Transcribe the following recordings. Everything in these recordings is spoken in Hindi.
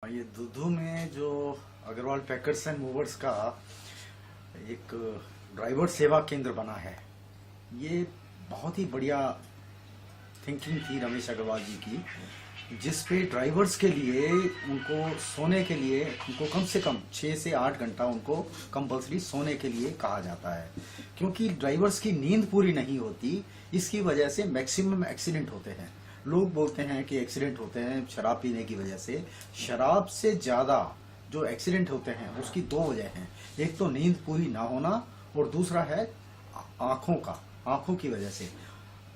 ये दुद्धू में जो अग्रवाल पैकर्स एंड मूवर्स का एक ड्राइवर सेवा केंद्र बना है, ये बहुत ही बढ़िया थिंकिंग थी रमेश अग्रवाल जी की, जिस पे ड्राइवर्स के लिए उनको सोने के लिए उनको कम से कम 6 से 8 घंटा उनको कंपल्सरी सोने के लिए कहा जाता है, क्योंकि ड्राइवर्स की नींद पूरी नहीं होती। इसकी वजह से मैक्सिमम एक्सीडेंट होते हैं। लोग बोलते हैं कि एक्सीडेंट होते हैं शराब पीने की वजह से। शराब से ज़्यादा जो एक्सीडेंट होते हैं उसकी 2 वजह हैं। एक तो नींद पूरी ना होना और दूसरा है आंखों की वजह से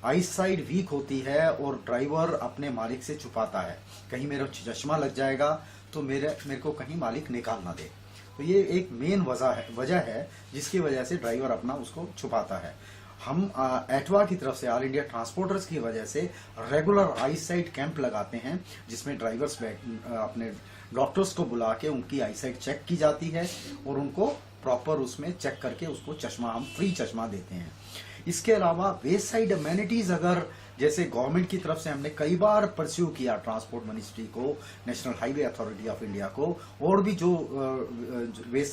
आई साइड वीक होती है और ड्राइवर अपने मालिक से छुपाता है, कहीं मेरा चश्मा लग जाएगा तो मेरे को कहीं मालिक निकाल ना दे। तो ये एक मेन वजह है जिसकी वजह से ड्राइवर अपना उसको छुपाता है। हम एटवा की तरफ से ऑल इंडिया ट्रांसपोर्टर्स की वजह से रेगुलर आई साइट कैंप लगाते हैं, जिसमें ड्राइवर्स अपने डॉक्टर्स को बुला के उनकी आई साइट चेक की जाती है और उनको प्रॉपर उसमें चेक करके उसको चश्मा, हम फ्री चश्मा देते हैं। इसके अलावा वे साइड अमेनिटीज, अगर जैसे गवर्नमेंट की तरफ से हमने कई बार परस्यू किया ट्रांसपोर्ट मिनिस्ट्री को, national highway authority of India को, और भी जो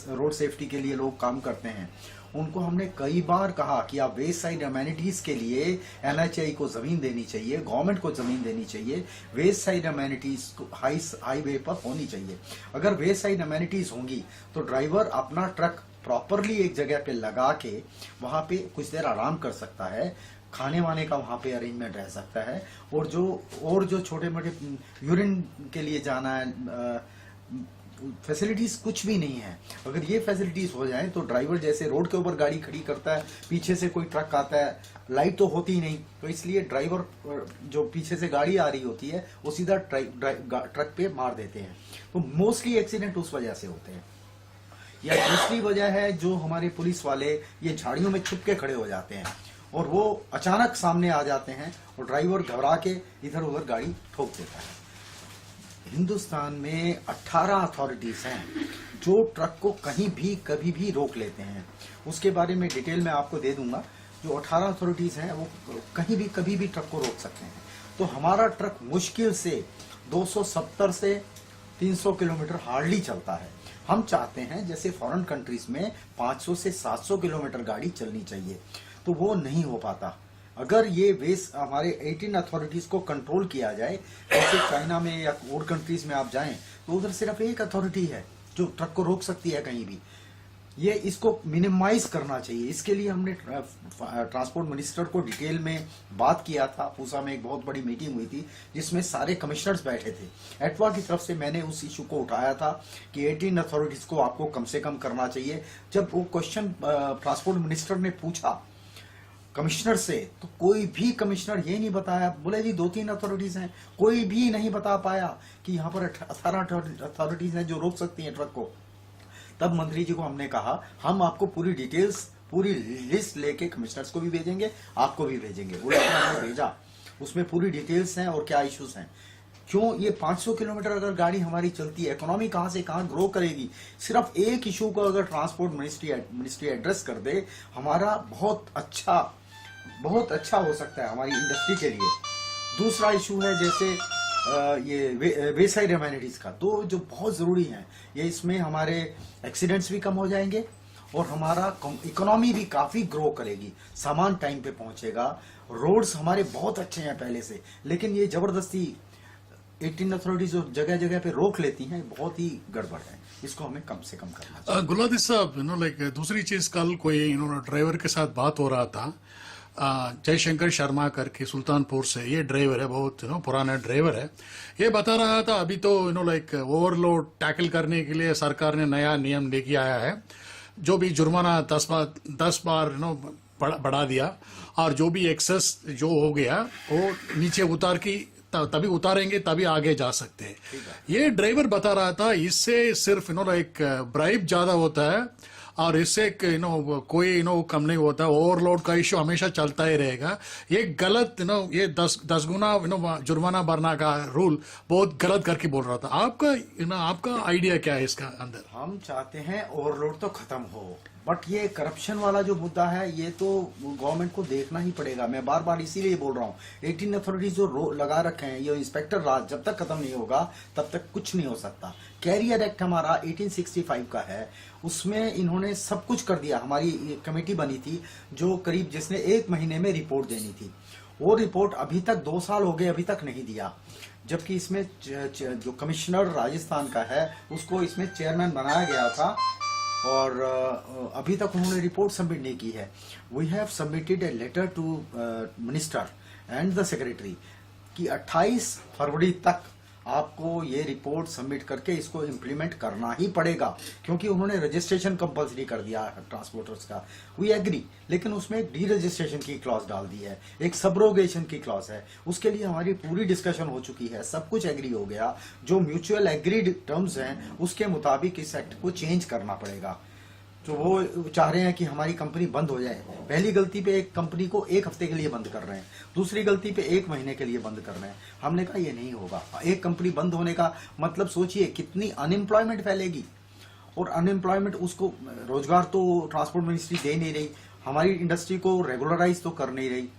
रोड सेफ्टी के लिए लोग काम करते हैं उनको हमने कई बार कहा कि आप वे साइड अमेनिटीज के लिए एनएचएआई को जमीन देनी चाहिए, गवर्नमेंट को जमीन देनी चाहिए। वे साइड अमेनिटीज हाईवे पर होनी चाहिए। अगर वे साइड अमेनिटीज होंगी तो ड्राइवर अपना ट्रक प्रॉपरली एक जगह पे लगा के वहां पे कुछ देर आराम कर सकता है, खाने वाने का वहां पे अरेंजमेंट रह सकता है, और जो छोटे मोटे यूरिन के लिए जाना है, फैसिलिटीज कुछ भी नहीं है। अगर ये फैसिलिटीज हो जाए तो ड्राइवर जैसे रोड के ऊपर गाड़ी खड़ी करता है, पीछे से कोई ट्रक आता है, लाइट तो होती ही नहीं, तो इसलिए ड्राइवर जो पीछे से गाड़ी आ रही होती है वो सीधा ट्रक पे मार देते हैं। तो मोस्टली एक्सीडेंट उस वजह से होते हैं। या दूसरी वजह है जो हमारे पुलिस वाले ये झाड़ियों में छुप के खड़े हो जाते हैं और वो अचानक सामने आ जाते हैं और ड्राइवर घबरा के इधर उधर गाड़ी ठोक देता है। हिंदुस्तान में 18 अथॉरिटीज हैं जो ट्रक को कहीं भी कभी भी रोक लेते हैं। उसके बारे में डिटेल में आपको दे दूंगा। जो 18 अथॉरिटीज हैं वो कहीं भी कभी भी ट्रक को रोक सकते हैं। तो हमारा ट्रक मुश्किल से 270 से 300 किलोमीटर हार्डली चलता है। हम चाहते हैं जैसे फॉरेन कंट्रीज में 500 से 700 किलोमीटर गाड़ी चलनी चाहिए, तो वो नहीं हो पाता। अगर ये वेस हमारे 18 अथॉरिटीज को कंट्रोल किया जाए, जैसे चाइना में या और कंट्रीज में आप जाएं तो उधर सिर्फ एक अथॉरिटी है जो ट्रक को रोक सकती है कहीं भी। ये इसको मिनिमाइज करना चाहिए। इसके लिए हमने ट्रांसपोर्ट मिनिस्टर को डिटेल में बात किया था। पूसा में एक बहुत बड़ी मीटिंग हुई थी जिसमें सारे कमिश्नर्स बैठे थे। एटवा की तरफ से मैंने उस इशू को उठाया था कि 18 अथॉरिटीज को आपको कम से कम करना चाहिए। जब वो क्वेश्चन ट्रांसपोर्ट मिनिस्टर ने पूछा कमिश्नर से, तो कोई भी कमिश्नर ये नहीं बताया, बोले जी 2-3 अथॉरिटीज हैं, कोई भी नहीं बता पाया कि यहाँ पर 18 अथॉरिटीज हैं जो रोक सकती हैं ट्रक को। तब मंत्री जी को हमने कहा हम आपको पूरी डिटेल्स, पूरी लिस्ट लेके कमिश्नर्स को भी भेजेंगे, आपको भी भेजेंगे। वो हमने भेजा, उसमें पूरी डिटेल्स हैं और क्या इश्यूज हैं। क्यों ये 500 किलोमीटर अगर गाड़ी हमारी चलती है, इकोनॉमी कहां से कहां ग्रो करेगी। सिर्फ एक इशू को अगर ट्रांसपोर्ट मिनिस्ट्री एड्रेस कर दे, हमारा बहुत अच्छा हो सकता है हमारी इंडस्ट्री के लिए। दूसरा इशू है जैसे ये वे साइड अमेनिटीज का, तो जो बहुत जरूरी है, ये इसमें हमारे एक्सीडेंट्स भी कम हो जाएंगे और हमारा इकोनॉमी भी काफी ग्रो करेगी, सामान टाइम पे पहुंचेगा। रोड्स हमारे बहुत अच्छे हैं पहले से, लेकिन ये जबरदस्ती 18 अथॉरिटीज जो जगह जगह पे रोक लेती हैं, बहुत ही गड़बड़ है। इसको हमें कम से कम करना चाहिए। गुलादी साहब, लाइक दूसरी चीज, कल कोई ड्राइवर के साथ बात हो रहा था, जयशंकर शर्मा करके सुल्तानपुर से, ये ड्राइवर है, बहुत पुराना ड्राइवर है। ये बता रहा था अभी तो लाइक ओवरलोड टैकल करने के लिए सरकार ने नया नियम लेके आया है, जो भी जुर्माना 10 बार बढ़ा दिया, और जो भी एक्सेस जो हो गया वो नीचे उतार की तभी उतारेंगे तभी आगे जा सकते हैं। ये ड्राइवर बता रहा था इससे सिर्फ लाइक ब्राइब ज्यादा होता है और इससे कोई कम नहीं होता, ओवरलोड का इश्यू हमेशा चलता ही रहेगा। ये गलत ये 10 गुना जुर्माना भरना का रूल बहुत गलत करके बोल रहा था। आपका आइडिया क्या है इसका अंदर? हम चाहते हैं ओवरलोड तो खत्म हो, बट ये करप्शन वाला जो मुद्दा है ये तो गवर्नमेंट को देखना ही पड़ेगा। मैं बार बार इसीलिए बोल रहा हूँ 18 अथॉरिटीज जो लगा रखे हैं, ये इंस्पेक्टर राज जब तक खत्म नहीं होगा तब तक कुछ नहीं हो सकता। कैरियर एक्ट हमारा 1865 का है, उसमें इन्होंने सब कुछ कर दिया। हमारी कमेटी बनी थी जो करीब जिसने 1 महीने में रिपोर्ट देनी थी, वो रिपोर्ट अभी तक 2 साल हो गए अभी तक नहीं दिया। जबकि इसमें जो कमिश्नर राजस्थान का है उसको इसमें चेयरमैन बनाया गया था और अभी तक उन्होंने रिपोर्ट सबमिट नहीं की है। We have submitted a letter to minister and the secretary कि 28 फरवरी तक आपको ये रिपोर्ट सबमिट करके इसको इम्प्लीमेंट करना ही पड़ेगा, क्योंकि उन्होंने रजिस्ट्रेशन कंपलसरी कर दिया ट्रांसपोर्टर्स का। वी एग्री, लेकिन उसमें एक डी रजिस्ट्रेशन की क्लॉज डाल दी है, एक सबरोगेशन की क्लॉज है। उसके लिए हमारी पूरी डिस्कशन हो चुकी है, सब कुछ एग्री हो गया। जो म्यूचुअल एग्रीड टर्म्स हैं उसके मुताबिक इस एक्ट को चेंज करना पड़ेगा। तो वो चाह रहे हैं कि हमारी कंपनी बंद हो जाए। पहली गलती पे एक कंपनी को 1 हफ्ते के लिए बंद कर रहे हैं, दूसरी गलती पे 1 महीने के लिए बंद कर रहे हैं। हमने कहा ये नहीं होगा। एक कंपनी बंद होने का मतलब सोचिए कितनी अनएम्प्लॉयमेंट फैलेगी, और अनएम्प्लॉयमेंट उसको रोजगार तो ट्रांसपोर्ट मिनिस्ट्री दे नहीं रही, हमारी इंडस्ट्री को रेगुलराइज तो कर नहीं रही।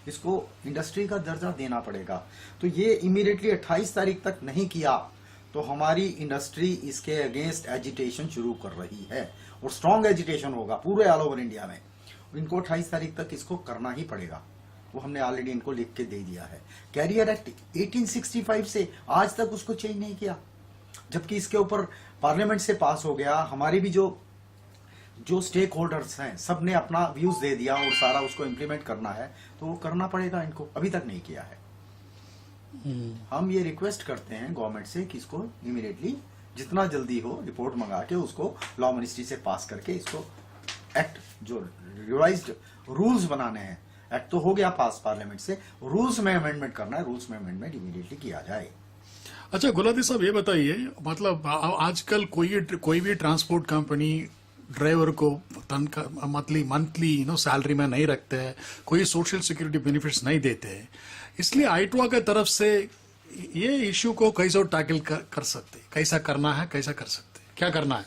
इसको इंडस्ट्री का दर्जा देना पड़ेगा। तो ये इमीडिएटली 28 तारीख तक नहीं किया तो हमारी इंडस्ट्री इसके अगेंस्ट एजिटेशन शुरू कर रही है, और स्ट्रॉन्ग एजिटेशन होगा पूरे ऑल ओवर इंडिया में। इनको 28 तारीख तक इसको करना ही पड़ेगा। वो हमने ऑलरेडी इनको लिख के दे दिया है। कैरियर एक्ट 1865 से आज तक उसको चेंज नहीं किया, जबकि इसके ऊपर पार्लियामेंट से पास हो गया। हमारी भी जो स्टेक होल्डर्स हैं सब ने अपना व्यूज दे दिया और सारा उसको इम्प्लीमेंट करना है, तो वो करना पड़ेगा इनको। अभी तक नहीं किया है। हम ये रिक्वेस्ट करते हैं गवर्नमेंट से कि इसको इमीडिएटली जितना जल्दी हो रिपोर्ट मंगा के उसको लॉ मिनिस्ट्री से पास करके इसको एक्ट जो रिवाइज्ड रूल्स बनाने हैं, एक्ट तो हो गया पास पार्लियामेंट से, रूल्स में अमेंडमेंट करना है, रूल्स में अमेंडमेंट इमीडिएटली किया जाए। अच्छा गुलाटी साहब, ये बताइए, मतलब आजकल कोई भी ट्रांसपोर्ट कंपनी ड्राइवर को तनख्वाह मंथली सैलरी में नहीं रखते हैं, कोई सोशल सिक्योरिटी बेनिफिट्स नहीं देते हैं। इसलिए आईटवा के तरफ से ये इश्यू को कैसे टैकल कर सकते, कैसा करना है, कैसा कर सकते, क्या करना है?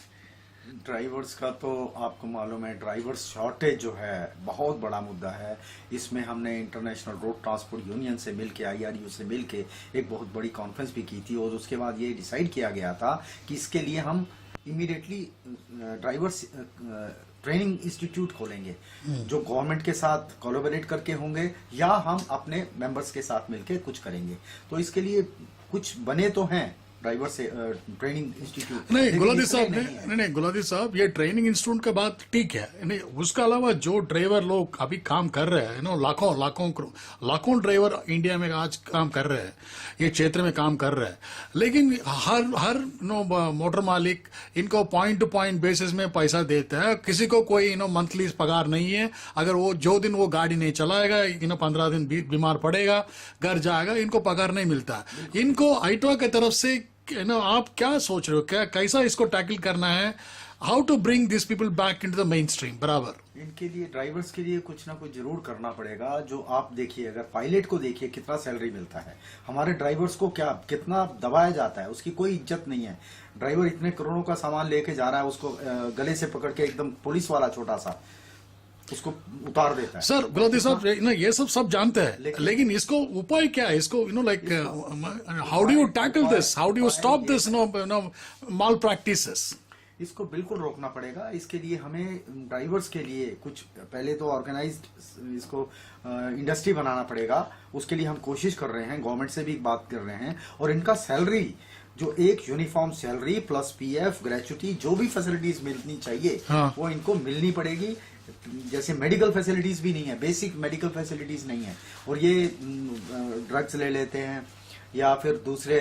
ड्राइवर्स का तो आपको मालूम है, ड्राइवर्स शॉर्टेज जो है बहुत बड़ा मुद्दा है। इसमें हमने इंटरनेशनल रोड ट्रांसपोर्ट यूनियन से मिलके, IRU से मिलके एक बहुत बड़ी कॉन्फ्रेंस भी की थी, और उसके बाद ये डिसाइड किया गया था कि इसके लिए हम इमीडिएटली ड्राइवर्स ट्रेनिंग इंस्टीट्यूट खोलेंगे जो गवर्नमेंट के साथ कोलैबोरेट करके होंगे, या हम अपने मेंबर्स के साथ मिलके कुछ करेंगे। तो इसके लिए कुछ बने तो हैं ड्राइवर से ट्रेनिंग इंस्टीट्यूट। नहीं गुलाटी साहब, नहीं गुलाटी साहब, ये ट्रेनिंग इंस्टीट्यूट का बात ठीक है, नहीं उसके अलावा जो ड्राइवर लोग अभी काम कर रहे हैं, लाखों ड्राइवर इंडिया में आज काम कर रहे हैं, ये क्षेत्र में काम कर रहे हैं, लेकिन हर मोटर मालिक इनको पॉइंट टू पॉइंट बेसिस में पैसा देता है। किसी को कोई मंथली पगार नहीं है। अगर वो जो दिन वो गाड़ी नहीं चलाएगा, 15 दिन बीमार पड़ेगा, घर जाएगा, इनको पगार नहीं मिलता। इनको आईटवा की तरफ से आप क्या सोच रहे हो, क्या कैसा इसको टैकल करना है? How to bring this people back into the mainstream बराबर? इनके लिए, ड्राइवर्स के लिए कुछ ना कुछ जरूर करना पड़ेगा। जो आप देखिए, अगर पायलट को देखिए कितना सैलरी मिलता है, हमारे ड्राइवर्स को क्या कितना दबाया जाता है, उसकी कोई इज्जत नहीं है। ड्राइवर इतने करोड़ों का सामान लेके जा रहा है, उसको गले से पकड़ के एकदम पुलिस वाला छोटा सा उसको उतार देता है। सर गुलाटी साहब, ये सब जानते हैं, लेकिन इसको उपाय क्या है? इसको like how do you tackle this, how do you stop this mall practices? इसको बिल्कुल रोकना पड़ेगा। इसके लिए हमें ड्राइवर्स के लिए कुछ पहले तो ऑर्गेनाइज्ड इसको इंडस्ट्री बनाना पड़ेगा। उसके लिए हम कोशिश कर रहे हैं, गवर्नमेंट से भी बात कर रहे हैं, और इनका सैलरी जो एक uniform salary plus PF gratuity जो भी फैसिलिटीज मिलनी चाहिए, हाँ। वो इनको मिलनी पड़ेगी। जैसे मेडिकल फैसिलिटीज भी नहीं है, बेसिक मेडिकल फैसिलिटीज नहीं है, और ये ड्रग्स ले लेते हैं या फिर दूसरे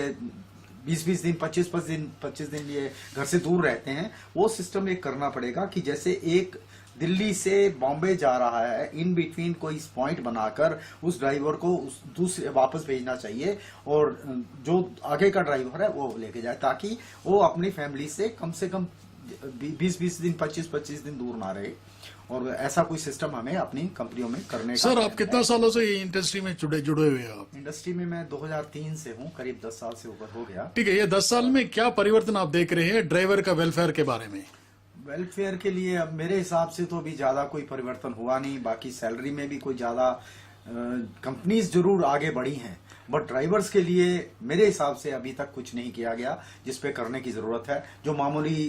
20-20 दिन 25 दिन ये घर से दूर रहते हैं। वो सिस्टम एक करना पड़ेगा कि जैसे एक दिल्ली से बॉम्बे जा रहा है, इन बिटवीन कोई पॉइंट बनाकर उस ड्राइवर को उस दूसरे वापस भेजना चाहिए, और जो आगे का ड्राइवर है वो लेके जाए, ताकि वो अपनी फैमिली से कम 20-20 दिन 25-25 दिन दूर ना रहे। और ऐसा कोई सिस्टम हमें अपनी कंपनियों में करने का। सर, आप कितना सालों से ये इंडस्ट्री में जुड़े हुए हैं? आप इंडस्ट्री में मैं 2003 से हूँ, करीब 10 साल से ऊपर हो गया। ठीक है, ये 10 साल में क्या परिवर्तन आप देख रहे हैं ड्राइवर का वेलफेयर के बारे में? वेलफेयर के लिए अब मेरे हिसाब से तो अभी ज़्यादा कोई परिवर्तन हुआ नहीं। बाकी सैलरी में भी कोई ज़्यादा कंपनीज जरूर आगे बढ़ी हैं, बट ड्राइवर्स के लिए मेरे हिसाब से अभी तक कुछ नहीं किया गया जिस पे करने की ज़रूरत है। जो मामूली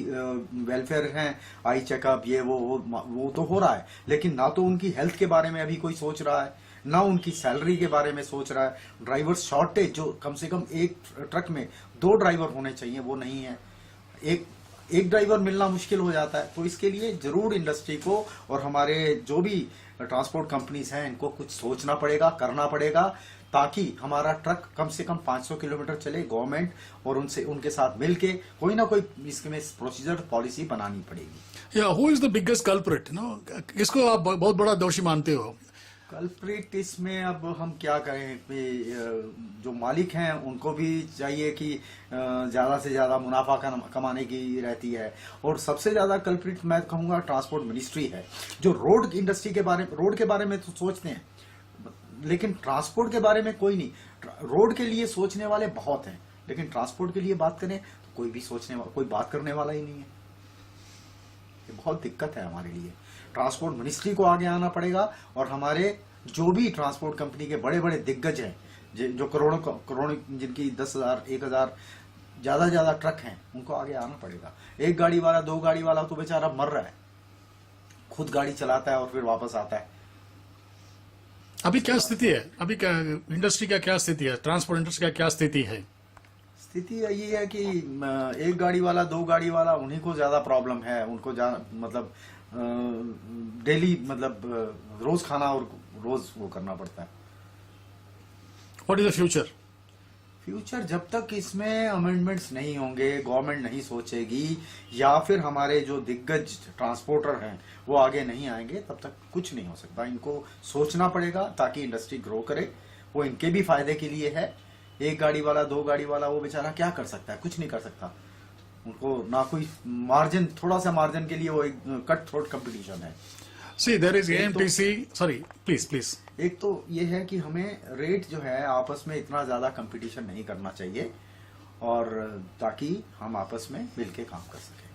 वेलफेयर हैं, आई चेकअप, ये वो तो हो रहा है, लेकिन ना तो उनकी हेल्थ के बारे में अभी कोई सोच रहा है, ना उनकी सैलरी के बारे में सोच रहा है। ड्राइवर्स शॉर्टेज, जो कम से कम एक ट्रक में 2 ड्राइवर होने चाहिए, वो नहीं है। एक ड्राइवर मिलना मुश्किल हो जाता है। तो इसके लिए जरूर इंडस्ट्री को और हमारे जो भी ट्रांसपोर्ट कंपनीज हैं, इनको कुछ सोचना पड़ेगा, करना पड़ेगा, ताकि हमारा ट्रक कम से कम 500 किलोमीटर चले। गवर्नमेंट और उनके साथ मिलके कोई ना कोई इसमें प्रोसीजर, पॉलिसी बनानी पड़ेगी। या who is the biggest culprit, किसको आप बहुत बड़ा दोषी मानते हो? कल्प्रिट इसमें अब हम क्या करें कि जो मालिक हैं उनको भी चाहिए कि ज़्यादा से ज़्यादा मुनाफा कमाने की रहती है, और सबसे ज़्यादा कल्प्रिट मैं कहूँगा ट्रांसपोर्ट मिनिस्ट्री है, जो रोड इंडस्ट्री के बारे में, रोड के बारे में तो सोचते हैं, लेकिन ट्रांसपोर्ट के बारे में कोई नहीं। रोड के लिए सोचने वाले बहुत हैं, लेकिन ट्रांसपोर्ट के लिए बात करें तो कोई बात करने वाला ही नहीं है। ये बहुत दिक्कत है हमारे लिए। ट्रांसपोर्ट मिनिस्ट्री को आगे आना पड़ेगा, और हमारे जो भी ट्रांसपोर्ट कंपनी के बड़े बड़े दिग्गज हैं, जो करोड़ों जिनकी 10,000 1,000 ज्यादा ट्रक हैं, उनको आगे आना पड़ेगा। एक गाड़ी वाला, 2 गाड़ी वाला तो बेचारा मर रहा है, खुद गाड़ी चलाता है और फिर वापस आता है। अभी क्या स्थिति है? अभी क्या इंडस्ट्री का क्या स्थिति है? ट्रांसपोर्ट इंडस्ट्री का क्या स्थिति है? स्थिति ये है कि एक गाड़ी वाला, 2 गाड़ी वाला, उन्हीं को ज्यादा प्रॉब्लम है। उनको मतलब डेली, मतलब रोज खाना और रोज वो करना पड़ता है। What is the future? Future जब तक इसमें अमेंडमेंट्स नहीं होंगे, गवर्नमेंट नहीं सोचेगी, या फिर हमारे जो दिग्गज ट्रांसपोर्टर हैं वो आगे नहीं आएंगे, तब तक कुछ नहीं हो सकता। इनको सोचना पड़ेगा ताकि इंडस्ट्री ग्रो करे। वो इनके भी फायदे के लिए है। एक गाड़ी वाला, 2 गाड़ी वाला, वो बेचारा क्या कर सकता है? कुछ नहीं कर सकता। उनको ना कोई मार्जिन, थोड़ा सा मार्जिन के लिए वो एक कट थ्रोट कंपटीशन है। See, there is AMTC. Sorry, please. एक तो ये है कि हमें रेट जो है आपस में इतना ज्यादा कंपटीशन नहीं करना चाहिए, और ताकि हम आपस में मिलके काम कर सकें।